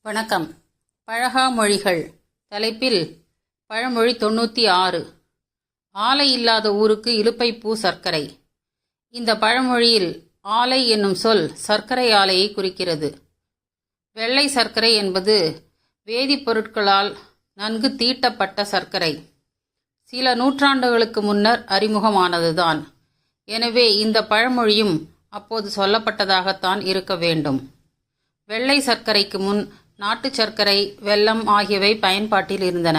வணக்கம். பழகா மொழிகள் தலைப்பில் பழமொழி 96. ஆலை இல்லாத ஊருக்கு இலுப்பைப்பூ சர்க்கரை. இந்த பழமொழியில் ஆலை என்னும் சொல் சர்க்கரை ஆலையை குறிக்கிறது. வெள்ளை சர்க்கரை என்பது வேதிப்பொருட்களால் நன்கு தீட்டப்பட்ட சர்க்கரை. சில நூற்றாண்டுகளுக்கு முன்னர் அறிமுகமானதுதான். எனவே இந்த பழமொழியும் அப்போது சொல்லப்பட்டதாகத்தான் இருக்க வேண்டும். வெள்ளை சர்க்கரைக்கு முன் நாட்டு சர்க்கரை, வெல்லம் ஆகியவை பயன்பாட்டில் இருந்தன.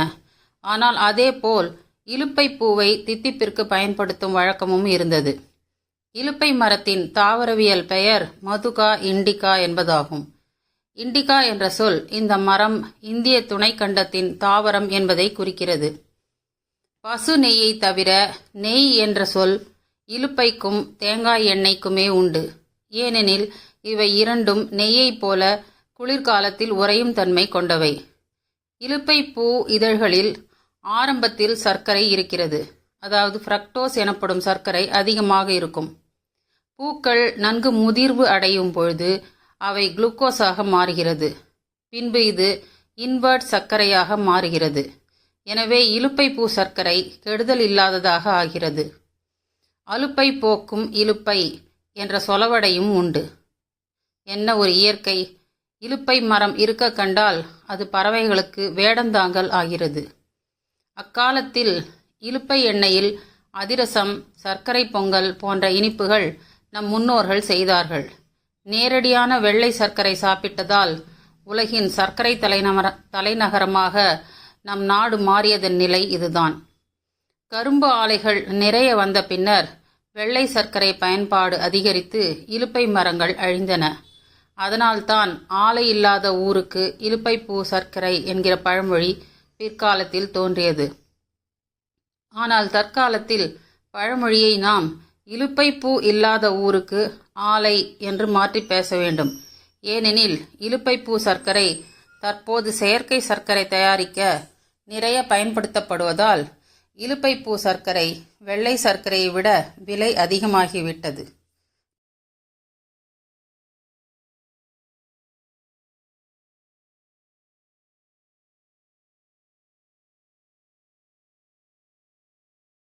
ஆனால் அதேபோல் இலுப்பை பூவை தித்திப்பிற்கு பயன்படுத்தும் வழக்கமும் இருந்தது. இலுப்பை மரத்தின் தாவரவியல் பெயர் மதுகா இண்டிகா என்பதாகும். இண்டிகா என்ற சொல் இந்த மரம் இந்திய துணைக்கண்டத்தின் தாவரம் என்பதை குறிக்கிறது. பசு நெய்யை தவிர நெய் என்ற சொல் இலுப்பைக்கும் தேங்காய் எண்ணெய்க்குமே உண்டு. ஏனெனில் இவை இரண்டும் நெய்யைப் போல குளிர்காலத்தில் உறையும் தன்மை கொண்டவை. இலுப்பை பூ இதழ்களில் ஆரம்பத்தில் சர்க்கரை இருக்கிறது. அதாவது ஃப்ரக்டோஸ் எனப்படும் சர்க்கரை அதிகமாக இருக்கும். பூக்கள் நன்கு முதிர்வு அடையும் பொழுது அவை குளுக்கோஸாக மாறுகிறது. பின்பு இது இன்வெர்ட் சர்க்கரையாக மாறுகிறது. எனவே இலுப்பை பூ சர்க்கரை கெடுதல் இல்லாததாக ஆகிறது. அலுப்பை போக்கும் இலுப்பை என்ற சொலவடையும் உண்டு. என்ன ஒரு இயற்கை! இலுப்பை மரம் இருக்க கண்டால் அது பறவைகளுக்கு வேடந்தாங்கல் ஆகிறது. அக்காலத்தில் இலுப்பை எண்ணெயில் அதிரசம், சர்க்கரை பொங்கல் போன்ற இனிப்புகள் நம் முன்னோர்கள் செய்தார்கள். நேரடியான வெள்ளை சர்க்கரை சாப்பிட்டதால் உலகின் சர்க்கரை தலைநகரமாக நம் நாடு மாறியதன் நிலை இதுதான். கரும்பு ஆலைகள் நிறைய வந்த பின்னர் வெள்ளை சர்க்கரை பயன்பாடு அதிகரித்து இலுப்பை மரங்கள் அழிந்தன. அதனால்தான் ஆலை இல்லாத ஊருக்கு இலுப்பைப்பூ சர்க்கரை என்கிற பழமொழி பிற்காலத்தில் தோன்றியது. ஆனால் தற்காலத்தில் பழமொழியை நாம் இலுப்பைப்பூ இல்லாத ஊருக்கு ஆலை என்று மாற்றி பேச வேண்டும். ஏனெனில் இலுப்பைப்பூ சர்க்கரை தற்போது செயற்கை சர்க்கரை தயாரிக்க நிறைய பயன்படுத்தப்படுவதால் இலுப்பைப்பூ சர்க்கரை வெள்ளை சர்க்கரையை விட விலை அதிகமாகிவிட்டது.